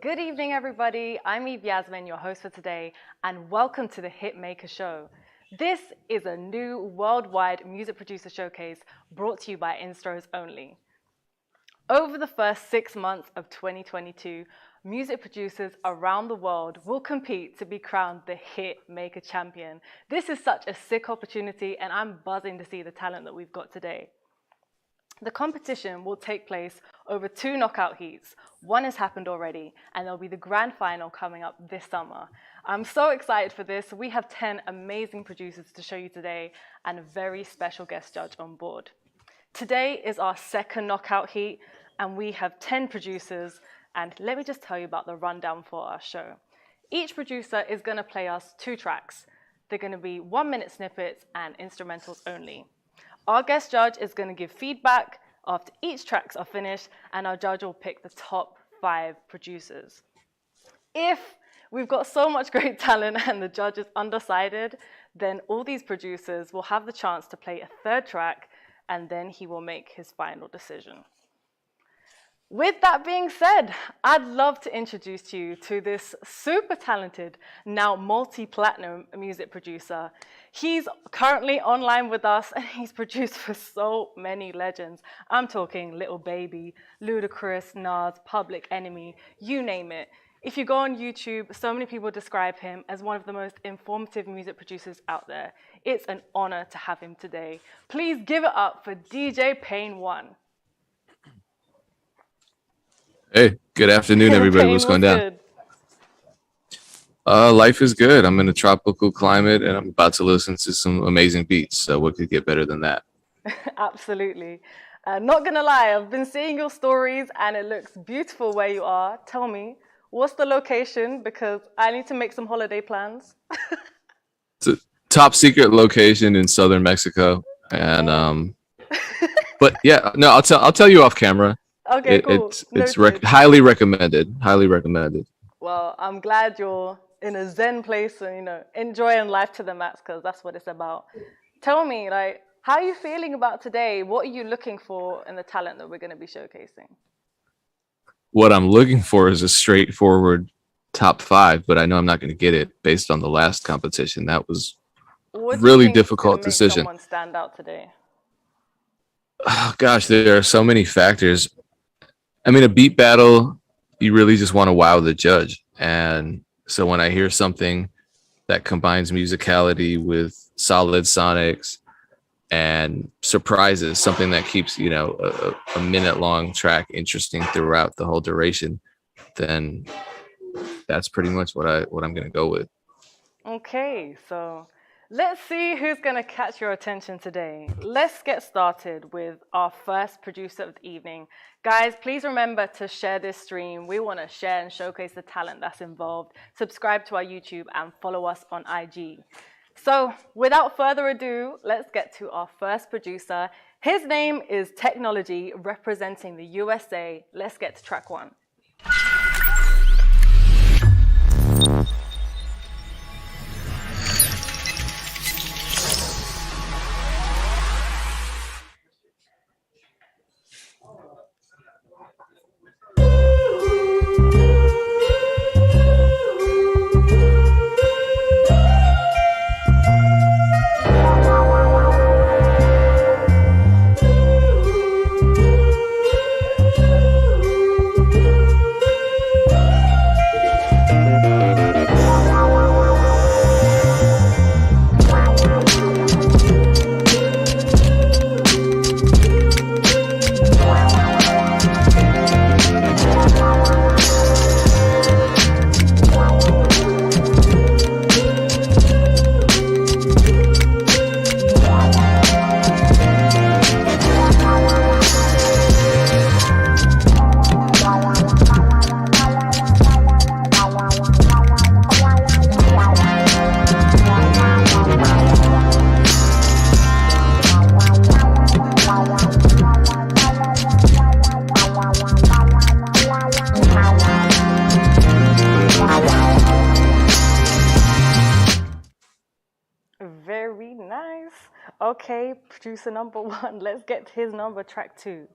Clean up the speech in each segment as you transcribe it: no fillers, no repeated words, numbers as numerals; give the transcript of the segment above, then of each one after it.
Good evening, everybody. I'm Eve Yasmin, your host for today, and welcome to the Hitmaker Show. This is a new worldwide music producer showcase brought to you by Instros Only. Over the first 6 months of 2022, music producers around the world will compete to be crowned the Hitmaker Champion. This is such a sick opportunity, and I'm buzzing to see the talent that we've got today. The competition will take place over 2 knockout heats. One has happened already, and there'll be the grand final coming up this summer. I'm so excited for this. We have 10 amazing producers to show you today and a very special guest judge on board. Today is our second knockout heat, and we have 10 producers, and let me just tell you about the rundown for our show. Each producer is going to play us 2 tracks. They're going to be 1-minute snippets and instrumentals only. Our guest judge is going to give feedback after each tracks are finished, and our judge will pick the top 5 producers. If we've got so much great talent and the judge is undecided, then all these producers will have the chance to play a 3rd track, and then he will make his final decision. With that being said, I'd love to introduce you to this super talented, now multi-platinum music producer. He's currently online with us, and he's produced for so many legends. I'm talking Lil Baby, Ludacris, Nas, Public Enemy, you name it. If you go on YouTube, so many people describe him as one of the most informative music producers out there. It's an honor to have him today. Please give it up for DJ Pain1. Hey, good afternoon, everybody. What's going down? Life is good. I'm in a tropical climate, and I'm about to listen to some amazing beats. So what could get better than that? Absolutely. Not gonna lie, I've been seeing your stories, and it looks beautiful where you are. Tell me, what's the location? Because I need to make some holiday plans. It's a top secret location in southern Mexico, and but yeah, no, I'll tell you off camera. Okay, cool. It's highly recommended. Highly recommended. Well, I'm glad you're in a zen place and enjoying life to the max, because that's what it's about. Tell me, how are you feeling about today? What are you looking for in the talent that we're going to be showcasing? What I'm looking for is a straightforward top 5, but I know I'm not going to get it based on the last competition. That was really difficult decision. Someone stand out today? Oh gosh, there are so many factors. I mean, a beat battle, you really just want to wow the judge. And so when I hear something that combines musicality with solid sonics and surprises, something that keeps, a minute-long track interesting throughout the whole duration, then that's pretty much what I'm going to go with. Okay, so let's see who's going to catch your attention today. Let's get started with our first producer of the evening. Guys, please remember to share this stream. We want to share and showcase the talent that's involved. Subscribe to our YouTube and follow us on IG. So without further ado, let's get to our first producer. His name is Technology, representing the USA. Let's get to track 1. Very nice. Okay, producer number 1, let's get to his number, track 2.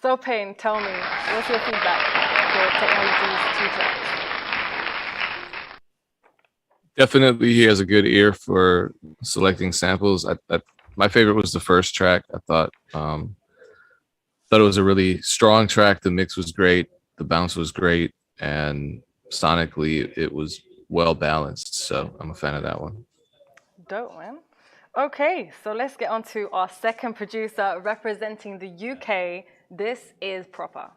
So Pain, tell me, what's your feedback for Technology's 2 tracks? Definitely, he has a good ear for selecting samples. My favorite was the first track. I thought it was a really strong track. The mix was great. The bounce was great. And sonically, it was well balanced. So I'm a fan of that one. Dope, man. Okay, so let's get on to our second producer representing the UK. This is Proper.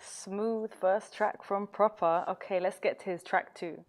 Smooth first track from Proper. Okay, let's get to his track 2.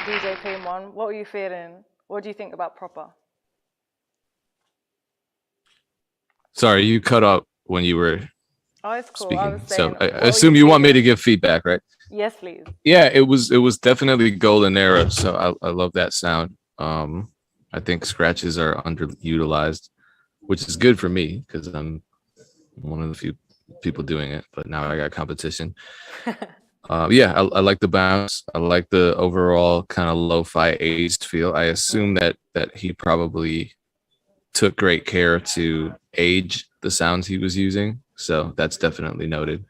DJ Pain1, what were you feeling? What do you think about Proper? Sorry, you cut out when you were it's cool. speaking. I was saying, so I assume you want me to give feedback, right? Yes, please. Yeah, it was definitely golden era. So I love that sound. I think scratches are underutilized, which is good for me because I'm one of the few people doing it. But now I got competition. Yeah, I like the bounce. I like the overall kind of lo-fi aged feel. I assume that he probably took great care to age the sounds he was using. So that's definitely noted.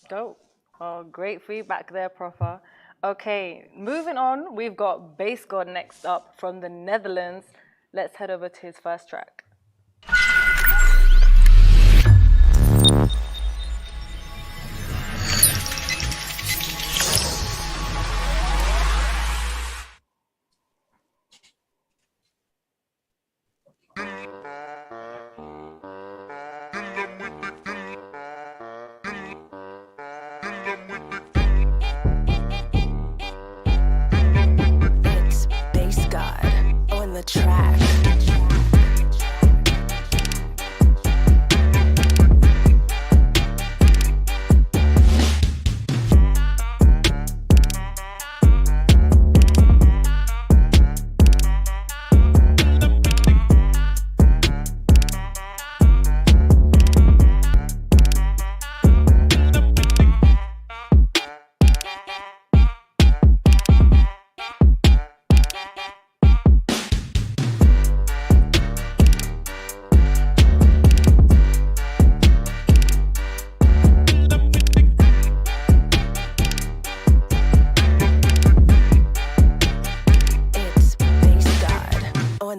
Dope. Oh, great feedback there, Proper. Okay, moving on, we've got Bass God next up from the Netherlands. Let's head over to his first track. It's Bass God on the track.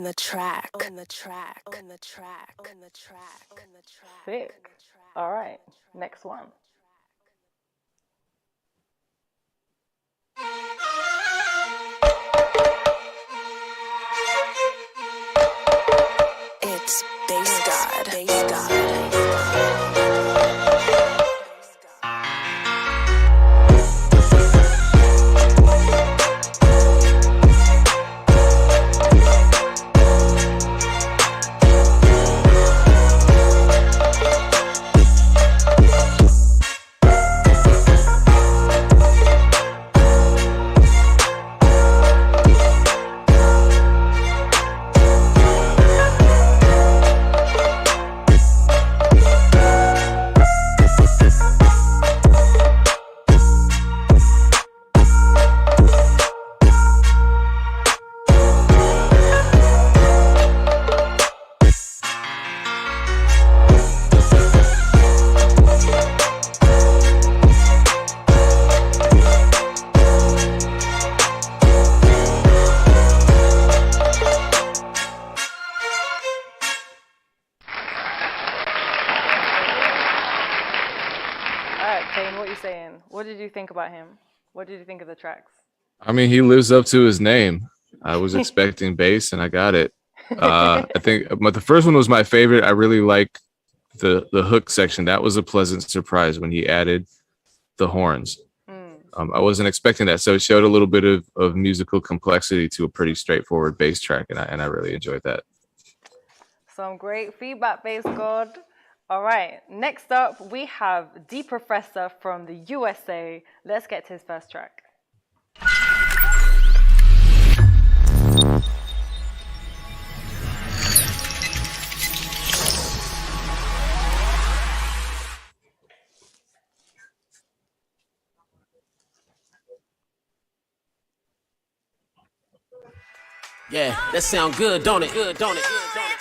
the track, on the track, on the track, on the track, on the track. Sick. All right, next one. It's Bass God, Bass God. Pain, what are you saying? What did you think about him? What did you think of the tracks? I mean, he lives up to his name. I was expecting bass, and I got it. I think the first one was my favorite. I really like the hook section. That was a pleasant surprise when he added the horns. I wasn't expecting that, so it showed a little bit of musical complexity to a pretty straightforward bass track, and I really enjoyed that. Some great feedback, Bass God. All right, next up we have D Professor from the USA. Let's get to his first track. Yeah, that sound good, don't it? Good, don't it? Good, don't it?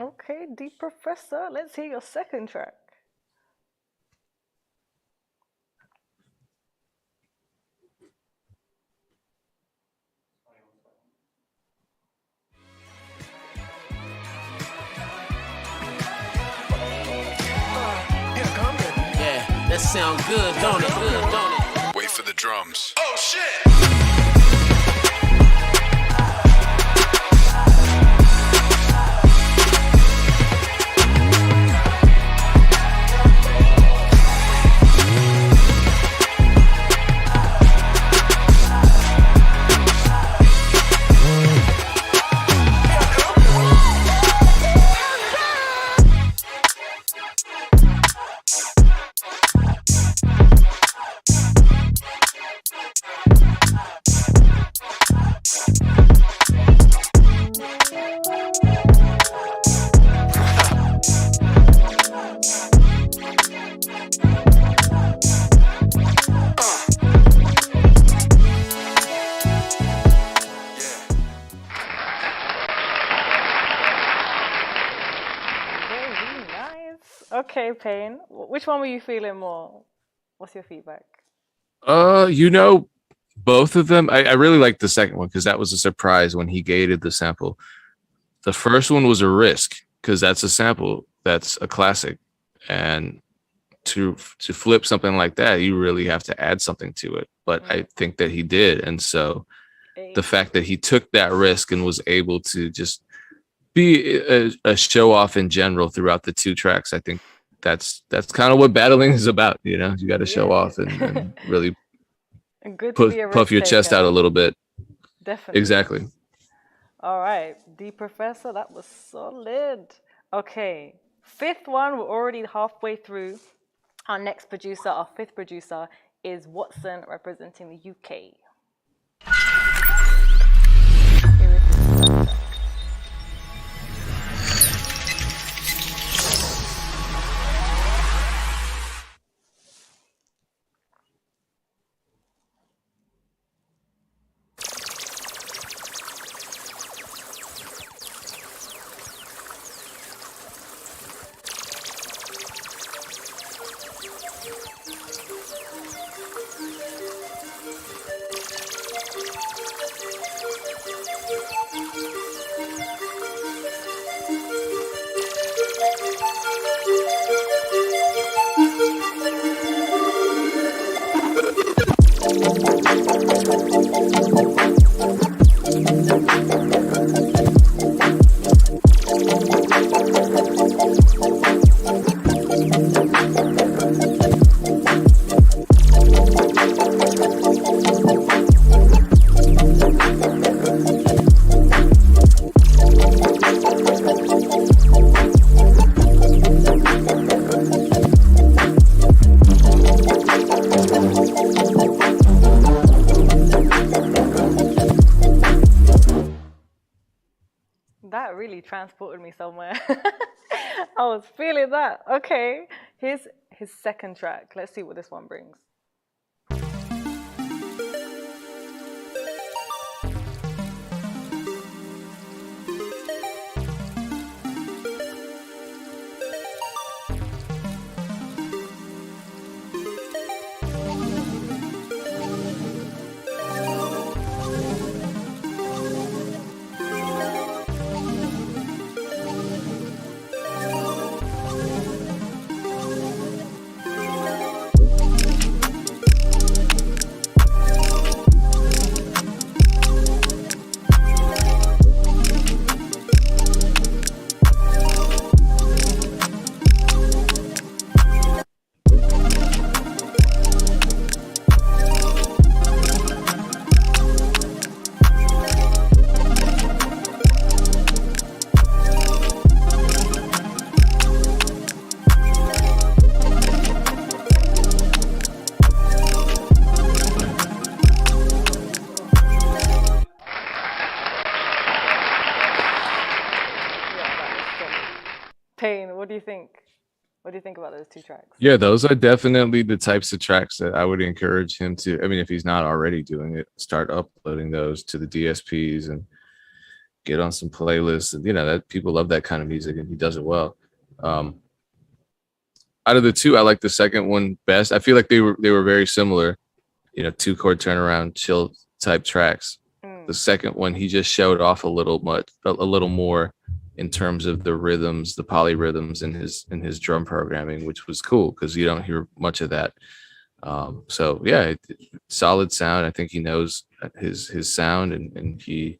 Okay, D Professor, let's hear your second track. Yeah, that sound good, don't it? Good, don't it? Wait for the drums. Oh shit! Okay, Pain. Which one were you feeling more? What's your feedback? Both of them. I really liked the second one because that was a surprise when he gated the sample. The first one was a risk because that's a sample, that's a classic, and to flip something like that, you really have to add something to it. But I think that he did, and so the fact that he took that risk and was able to just be a show off in general throughout the 2 tracks. I think that's kind of what battling is about. You know, you got to show off and really Good to be a risk puff your chest out a taker. little bit. Definitely. Exactly. All right, D Professor, that was solid. Okay, fifth one, we're already halfway through. Our next producer, our fifth producer, is Watson representing the UK. Here is his first track. That really transported me somewhere. I was feeling that. Okay, here's his second track. Let's see what this one brings. Pain, what do you think? What do you think about those 2 tracks? Yeah, those are definitely the types of tracks that I would encourage him to. I mean, if he's not already doing it, start uploading those to the DSPs and get on some playlists. And, you know, that people love that kind of music, and he does it well. Out of the 2, I like the second one best. I feel like they were very similar. You know, 2-chord turnaround, chill type tracks. The second one, he just showed off a little more in terms of the rhythms, the polyrhythms in his drum programming, which was cool because you don't hear much of that. So yeah, solid sound. I think he knows his sound and he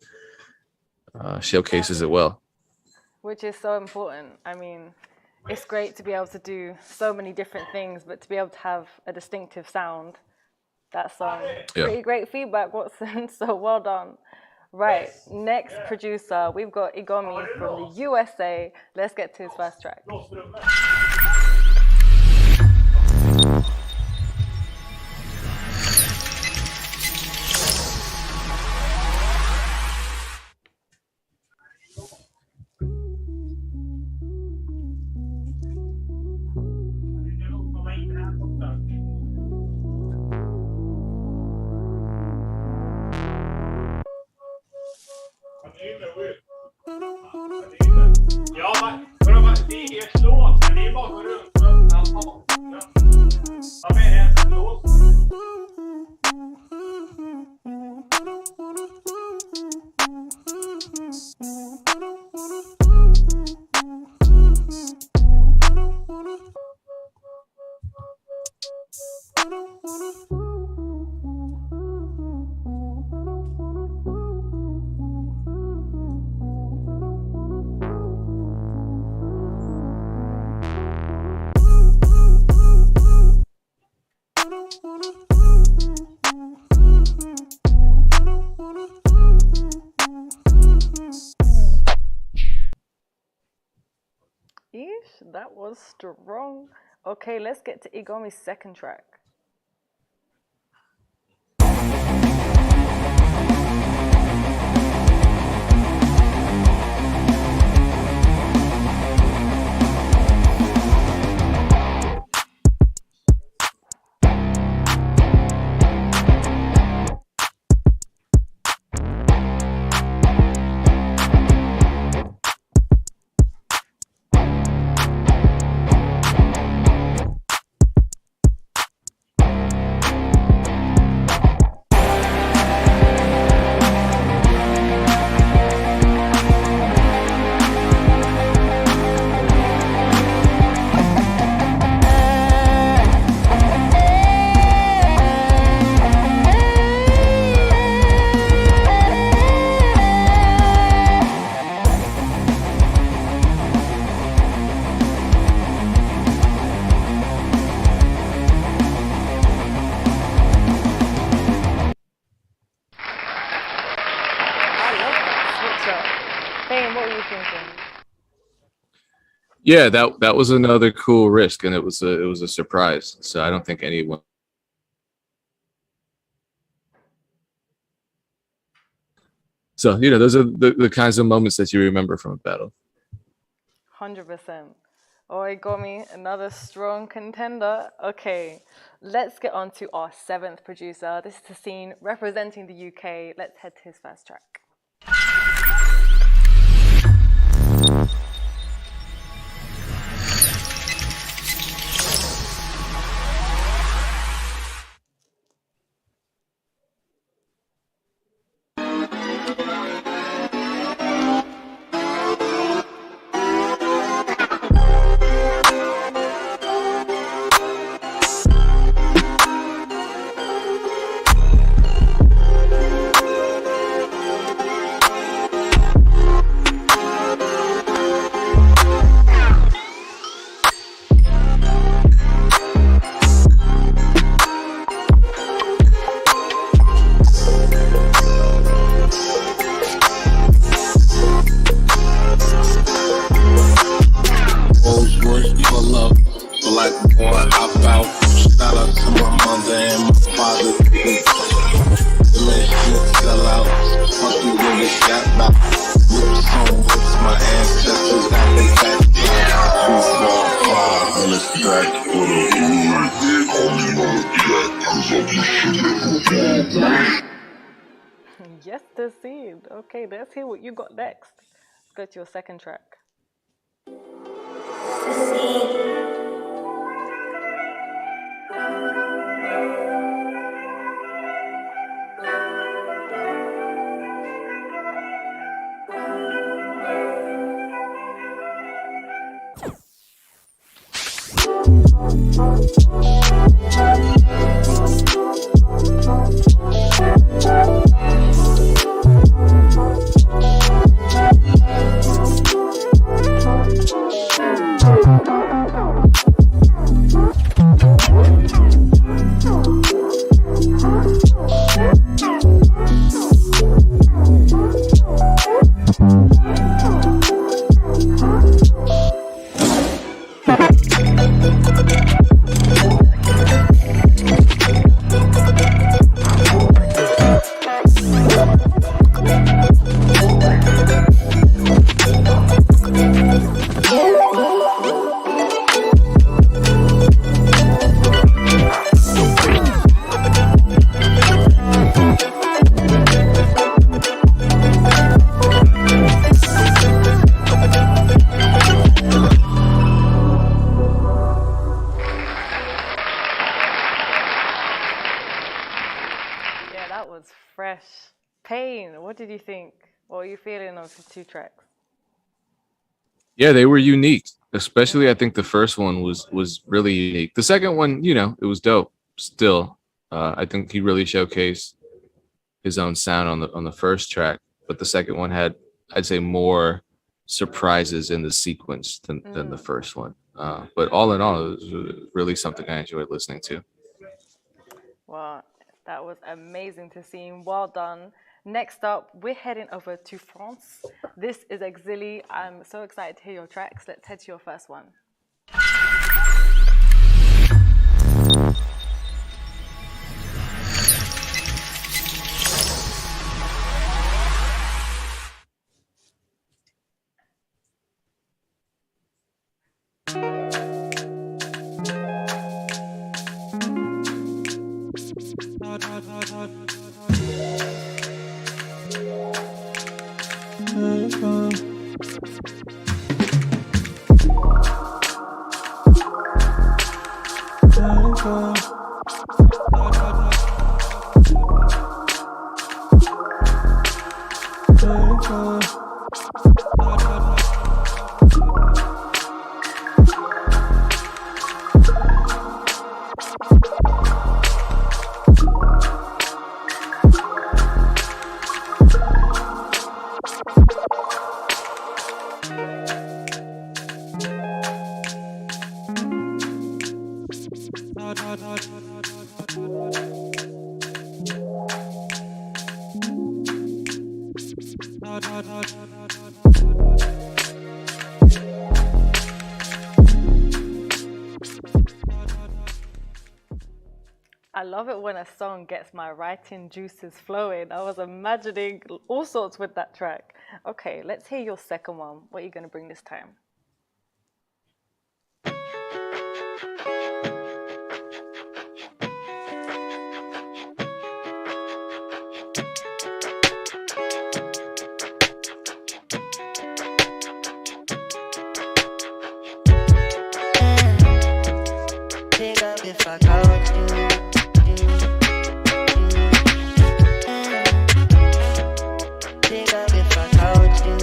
showcases it well. Which is so important. I mean, it's great to be able to do so many different things, but to be able to have a distinctive sound, that's pretty great feedback, Watson. So well done. Right, next producer, we've got Igomi from the USA. Let's get to his first track. That was strong. Okay, let's get to Igomi's second track. Pain, what were you thinking? Yeah, that was another cool risk, and it was a surprise. So I don't think anyone. So those are the kinds of moments that you remember from a battle. 100%. Oh, it got me another strong contender. Okay, let's get on to our seventh producer. This is Tassine representing the UK. Let's head to his first track. Yes, Tassine. Okay, let's hear what you got next. Let's go to your second track. Fresh. Pain, what did you think? What were you feeling of the two tracks? Yeah, they were unique. Especially, I think the first one was really unique. The second one, it was dope. Still, I think he really showcased his own sound on the first track. But the second one had, I'd say, more surprises in the sequence than the first one. But all in all, it was really something I enjoyed listening to. Wow, that was amazing to see. Well done. Next up, we're heading over to France. This is Exili. I'm so excited to hear your tracks. Let's head to your first one. I love it when a song gets my writing juices flowing. I was imagining all sorts with that track. Okay, let's hear your second one. What are you going to bring this time? Pick up if I called you. Pick up if I called you.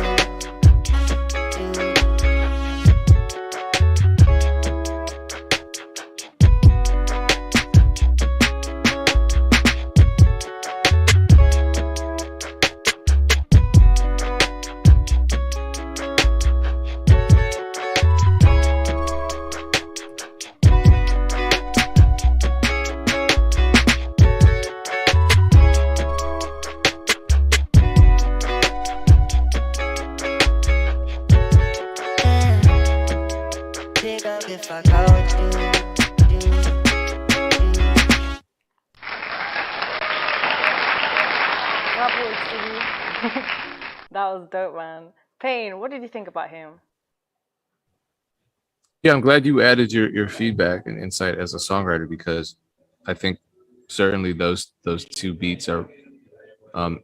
Pick up if I called you. Bravo, Stevie. That was dope, man. Pain, what did you think about him? Yeah, I'm glad you added your feedback and insight as a songwriter, because I think certainly those two beats are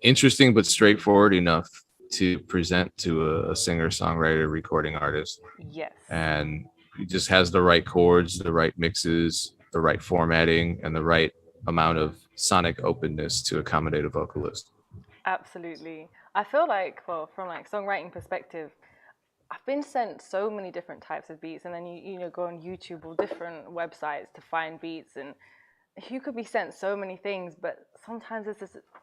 interesting but straightforward enough to present to a singer-songwriter recording artist. Yes. And he just has the right chords, the right mixes, the right formatting, and the right amount of sonic openness to accommodate a vocalist. Absolutely. I feel like, well, from like songwriting perspective, I've been sent so many different types of beats, and then you know go on YouTube or different websites to find beats, and you could be sent so many things, but sometimes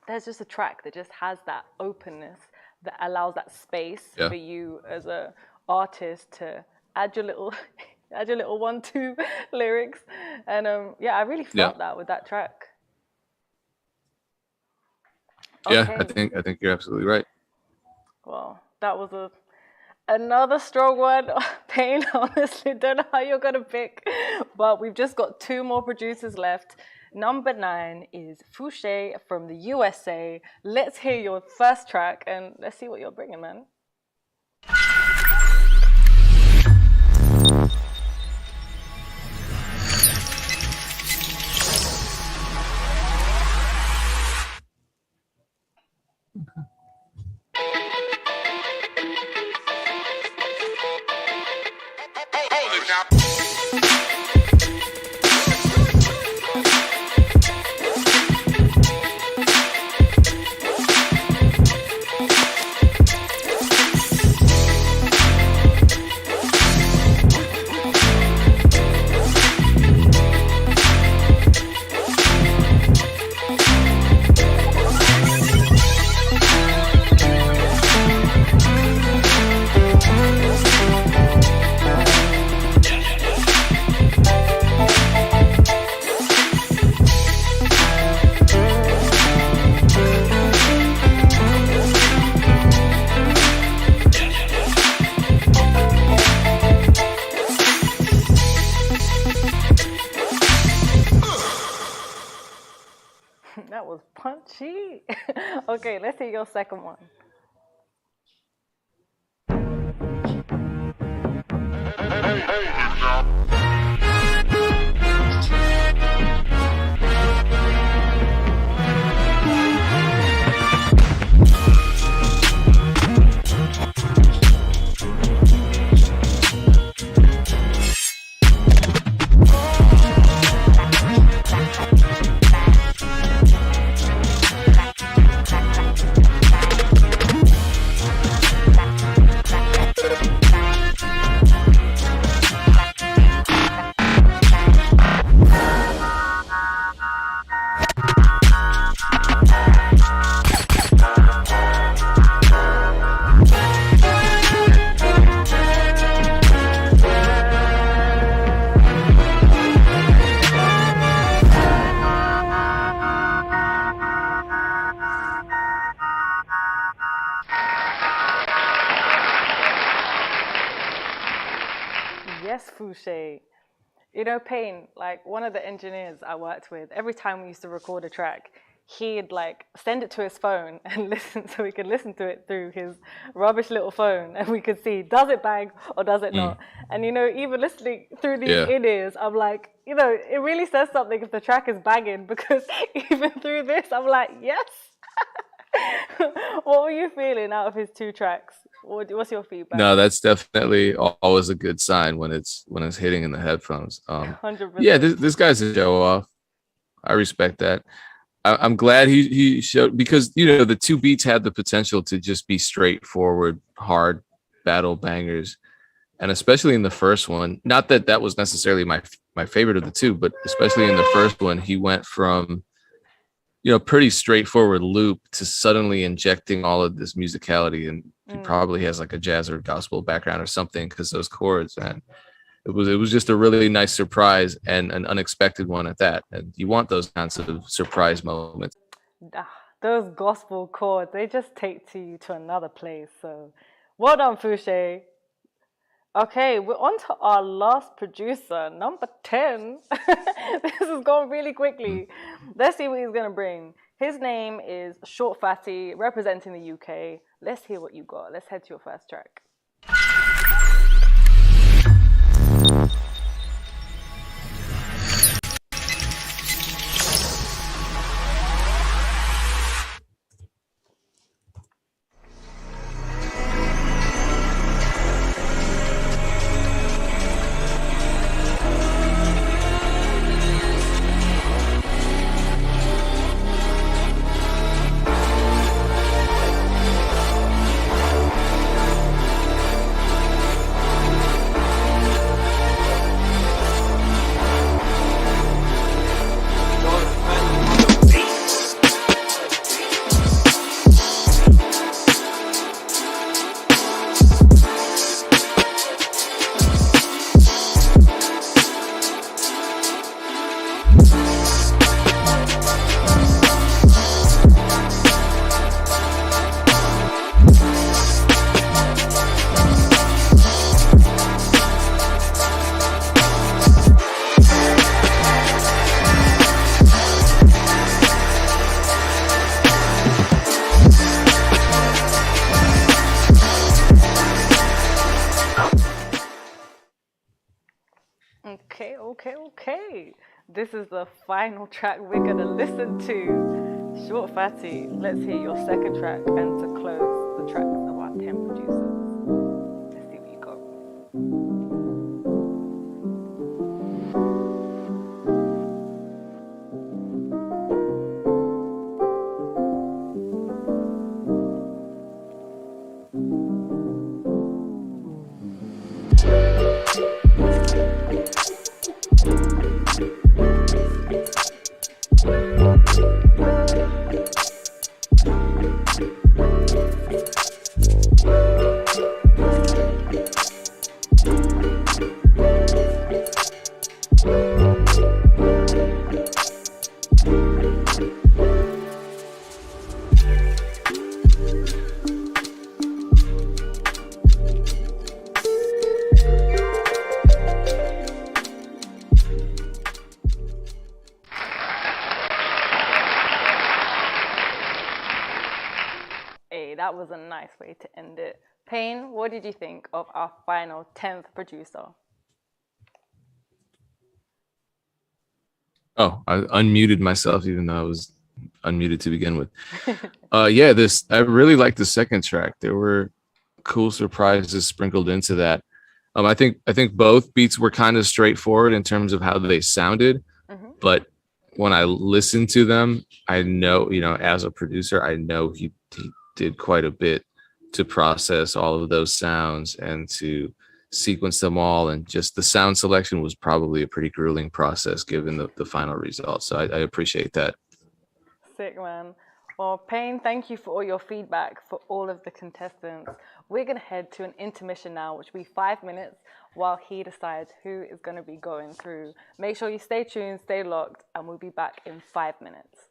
there's just a track that just has that openness that allows that space for you as a artist to add your little 1-2 lyrics, and yeah, I really felt that with that track. Okay. Yeah, I think you're absolutely right. Well, that was another strong one. Pain, honestly, don't know how you're gonna pick, but we've just got 2 more producers left. Number 9 is Fouché from the USA. Let's hear your first track and let's see what you're bringing, man. That was punchy. Okay, let's hear your second one. Yes, Fouché. You know, Payne, like one of the engineers I worked with, every time we used to record a track, he'd like send it to his phone and listen so we could listen to it through his rubbish little phone and we could see does it bang or does it not. And you know, even listening through these Yeah. in-ears, I'm like, you know, it really says something if the track is banging because even through this, I'm like, yes. What were you feeling out of his 2 tracks? What's your feedback? No, that's definitely always a good sign when it's hitting in the headphones. 100%. Yeah, this guy's a show off. I respect that. I'm glad he showed, because you know the 2 beats had the potential to just be straightforward, hard battle bangers, and especially in the first one. Not that that was necessarily my favorite of the 2, but especially in the first one, he went from, you know, pretty straightforward loop to suddenly injecting all of this musicality, and he probably has like a jazz or gospel background or something because those chords, man. It was just a really nice surprise and an unexpected one at that. And you want those kinds of surprise moments. Those gospel chords, they just take you to another place. So well done, Fouché. Okay, we're on to our last producer, number 10. This is going really quickly. Let's see what he's going to bring. His name is Short Fatty, representing the UK. Let's hear what you got. Let's head to your first track. Okay. This is the final track we're going to listen to. Short Fatty, let's hear your second track and to close the tracks of our 10 producers. Let's see what you got. That was a nice way to end it. Payne, what did you think of our final 10th producer? Oh, I unmuted myself even though I was unmuted to begin with. Yeah, I really liked the second track. There were cool surprises sprinkled into that. I think both beats were kind of straightforward in terms of how they sounded, but when I listened to them, I know, you know, as a producer, I know he did quite a bit to process all of those sounds and to sequence them all, and just the sound selection was probably a pretty grueling process given the final result. So I appreciate that. Sick, man. Well, Payne, thank you for all your feedback for all of the contestants. We're going to head to an intermission now, which will be 5 minutes while he decides who is going to be going through. Make sure you stay tuned, stay locked, and we'll be back in 5 minutes.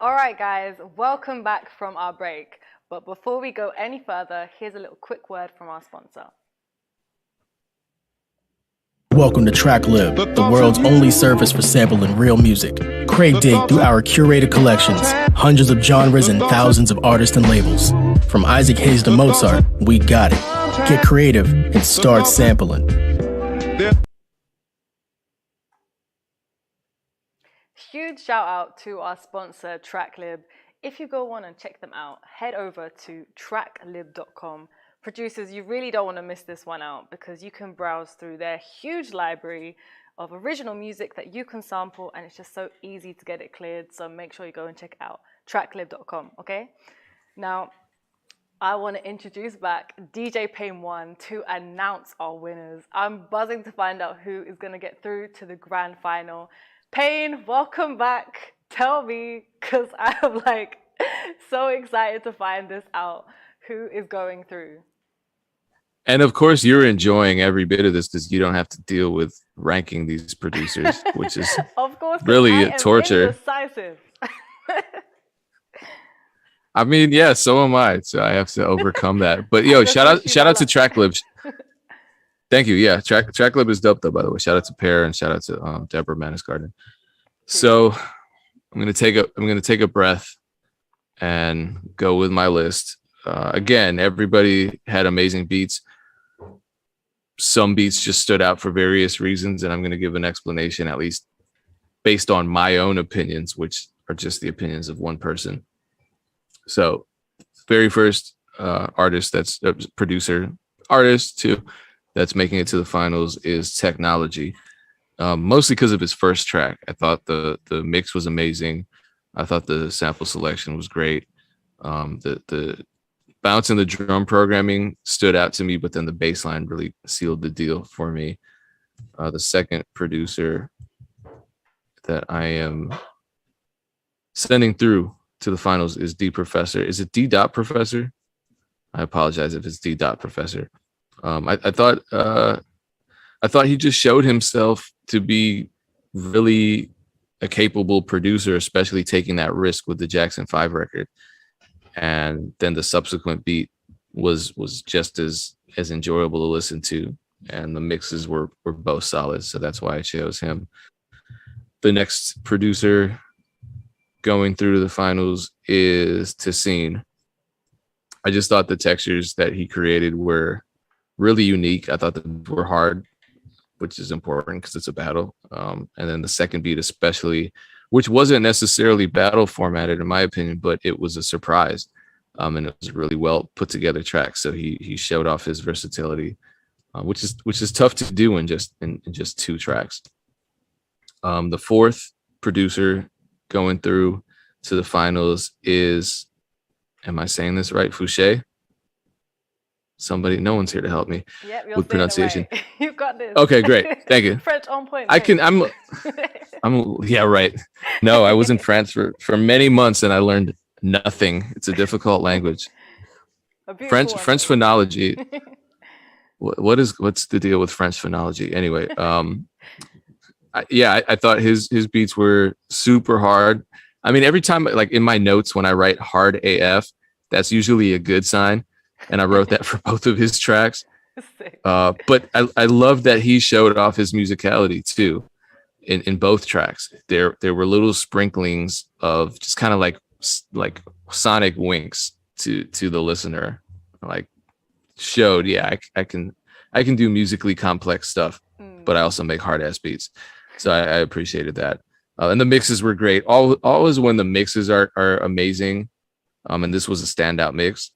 All right, guys, welcome back from our break. But before we go any further, here's a little quick word from our sponsor. Welcome to TrackLib, the world's only service for sampling real music. Crave dig through our curated collections, hundreds of genres and thousands of artists and labels. From Isaac Hayes to Mozart, we got it. Get creative and start sampling. Huge shout out to our sponsor, TrackLib. If you go on and check them out, head over to tracklib.com. Producers, you really don't want to miss this one out because you can browse through their huge library of original music that you can sample, and it's just so easy to get it cleared. So make sure you go and check it out, tracklib.com, okay? Now, I want to introduce back DJ Pain1 to announce our winners. I'm buzzing to find out who is going to get through to the grand final. Pain, welcome back. Tell me, because I am like so excited to find this out. Who is going through? And of course, you're enjoying every bit of this because you don't have to deal with ranking these producers, which is of course, really a torture. Indecisive. I mean, yeah, so am I. So I have to overcome that. But yo, shout out to TrackLib. Thank you. Yeah, TrackLib is dope though, by the way. Shout out to Pear and shout out to Deborah Manis Garden. So I'm gonna take a breath and go with my list. Again, everybody had amazing beats. Some beats just stood out for various reasons, and I'm going to give an explanation, at least based on my own opinions, which are just the opinions of one person. So, very first artist that's a producer, artist too, that's making it to the finals is Technology. Mostly because of his first track. I thought the mix was amazing. I thought the sample selection was great. The bounce and the drum programming stood out to me, but then the bass line really sealed the deal for me. The second producer that I am sending through to the finals is D Professor. Is it D Dot Professor? I apologize if it's D Dot Professor. I thought he just showed himself to be really a capable producer, especially taking that risk with the Jackson 5 record. And then the subsequent beat was just as enjoyable to listen to, and the mixes were both solid, so that's why I chose him. The next producer going through to the finals is Tassine. I just thought the textures that he created were really unique. I thought they were hard, which is important because it's a battle. And then the second beat especially, which wasn't necessarily battle formatted in my opinion, but it was a surprise. And it was a really well put together track. So he showed off his versatility, which is tough to do in just two tracks. The fourth producer going through to the finals is, am I saying this right? Fouché? Somebody, no one's here to help me with pronunciation. Right. You've got this. Okay, great. Thank you. French on point. I'm yeah, right. No, I was in France for many months and I learned nothing. It's a difficult language. French phonology. What's the deal with French phonology? Anyway, I thought his beats were super hard. I mean, every time, like in my notes when I write hard AF, that's usually a good sign. And I wrote that for both of his tracks. But I love that he showed off his musicality too in both tracks. There were little sprinklings of just kind of like sonic winks to the listener, like showed, yeah, I can do musically complex stuff, but I also make hard ass beats. So I appreciated that. And the mixes were great. Always when the mixes are amazing, and this was a standout mix,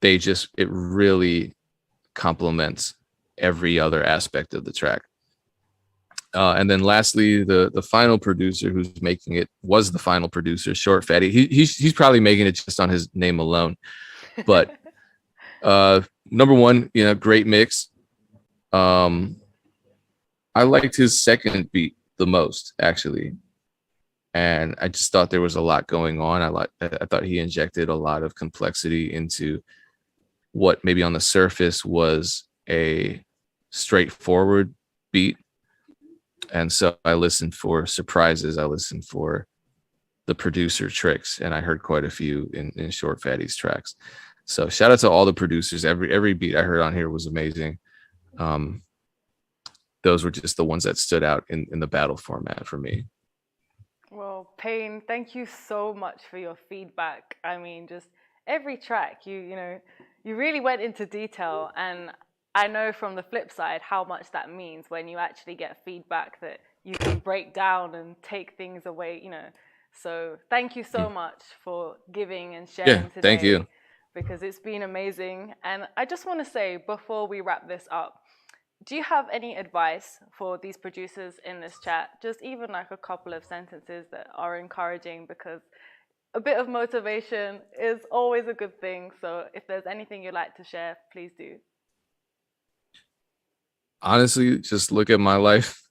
it really complements every other aspect of the track. And then lastly, the final producer who's making it was the final producer, Short Fatty. He's probably making it just on his name alone. But number one, great mix. I liked his second beat the most, actually. And I just thought there was a lot going on. I thought he injected a lot of complexity into what maybe on the surface was a straightforward beat. And so I listened for surprises. I listened for the producer tricks, and I heard quite a few in Short Fatty's tracks. So shout out to all the producers. Every beat I heard on here was amazing. Those were just the ones that stood out in the battle format for me. Well, Pain, thank you so much for your feedback. I mean, just every track, you really went into detail, and I know from the flip side how much that means when you actually get feedback that you can break down and take things away, So thank you so much for giving and sharing today. Thank you. Because it's been amazing. And I just want to say, before we wrap this up, do you have any advice for these producers in this chat? Just even like a couple of sentences that are encouraging, because a bit of motivation is always a good thing. So if there's anything you'd like to share, please do. Honestly, just look at my life.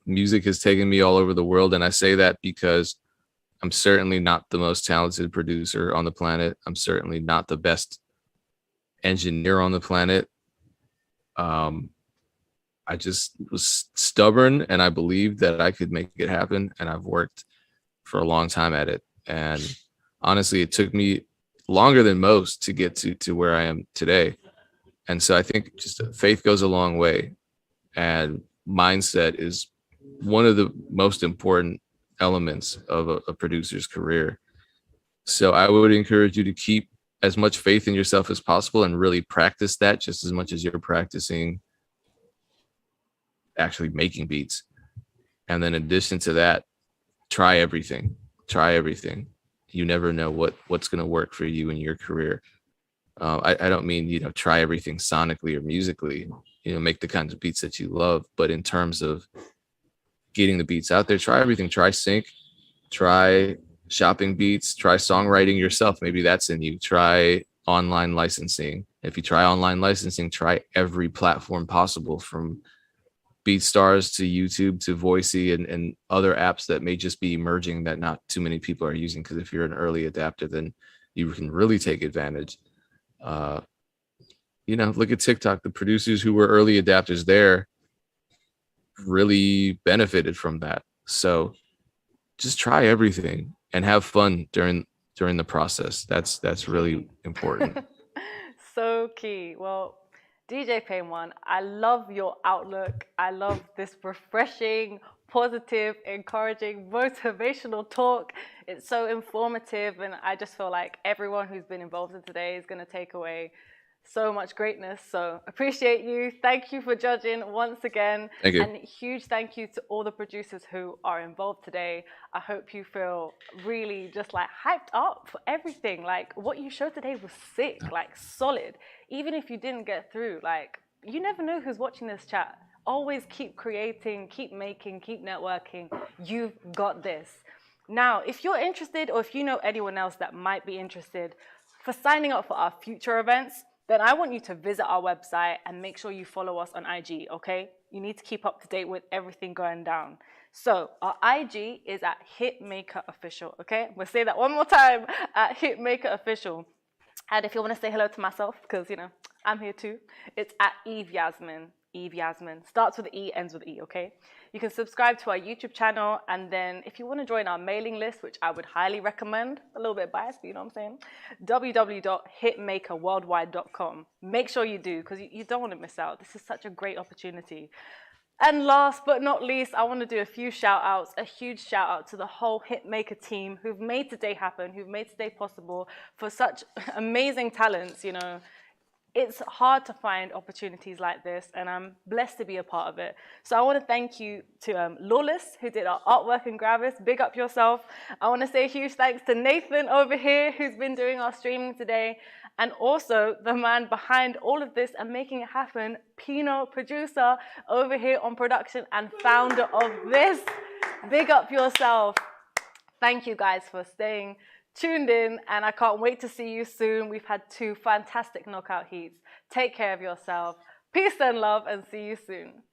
Music has taken me all over the world, and I say that because I'm certainly not the most talented producer on the planet. I'm certainly not the best engineer on the planet. I just was stubborn, and I believed that I could make it happen, and I've worked for a long time at it. And honestly, it took me longer than most to get to where I am today. And so I think just faith goes a long way, and mindset is one of the most important elements of a producer's career. So I would encourage you to keep as much faith in yourself as possible and really practice that just as much as you're practicing actually making beats. And then in addition to that, try everything. You never know what's going to work for you in your career. I don't mean, try everything sonically or musically, make the kinds of beats that you love, but in terms of getting the beats out there, try everything. Try sync, try shopping beats, try songwriting yourself. Maybe that's in you. Try online licensing. If you try online licensing, try every platform possible, from BeatStars to YouTube to Voicey and other apps that may just be emerging that not too many people are using. Because if you're an early adapter, then you can really take advantage. Look at TikTok. The producers who were early adapters there really benefited from that. So just try everything and have fun during the process. That's really important. So key. Well, DJ Pain1, I love your outlook. I love this refreshing, positive, encouraging, motivational talk. It's so informative, and I just feel like everyone who's been involved in today is going to take away so much greatness. So appreciate you. Thank you for judging once again. Thank you. And huge thank you to all the producers who are involved today. I hope you feel really just like hyped up for everything. Like what you showed today was sick, like solid. Even if you didn't get through, like you never know who's watching this chat. Always keep creating, keep making, keep networking. You've got this. Now, if you're interested, or if you know anyone else that might be interested for signing up for our future events, then I want you to visit our website and make sure you follow us on IG, okay? You need to keep up to date with everything going down. So our IG is at Hitmaker Official, okay? We'll say that one more time, at Hitmaker Official. And if you want to say hello to myself, because, I'm here too, it's at Eve Yasmin. Eve Yasmin. Starts with E, ends with E, okay? You can subscribe to our YouTube channel, and then if you want to join our mailing list, which I would highly recommend, a little bit biased, but you know what I'm saying? www.hitmakerworldwide.com. Make sure you do, because you don't want to miss out. This is such a great opportunity. And last but not least, I want to do a few shout outs, a huge shout out to the whole Hitmaker team who've made today happen, who've made today possible, for such amazing talents, It's hard to find opportunities like this, and I'm blessed to be a part of it. So I want to thank you to Lawless, who did our artwork and graphics. Big up yourself. I want to say a huge thanks to Nathan over here, who's been doing our streaming today, and also the man behind all of this and making it happen, Pino, producer over here on production and founder of this. Big up yourself. Thank you guys for staying tuned in, and I can't wait to see you soon. We've had 2 fantastic knockout heats. Take care of yourself. Peace and love, and see you soon.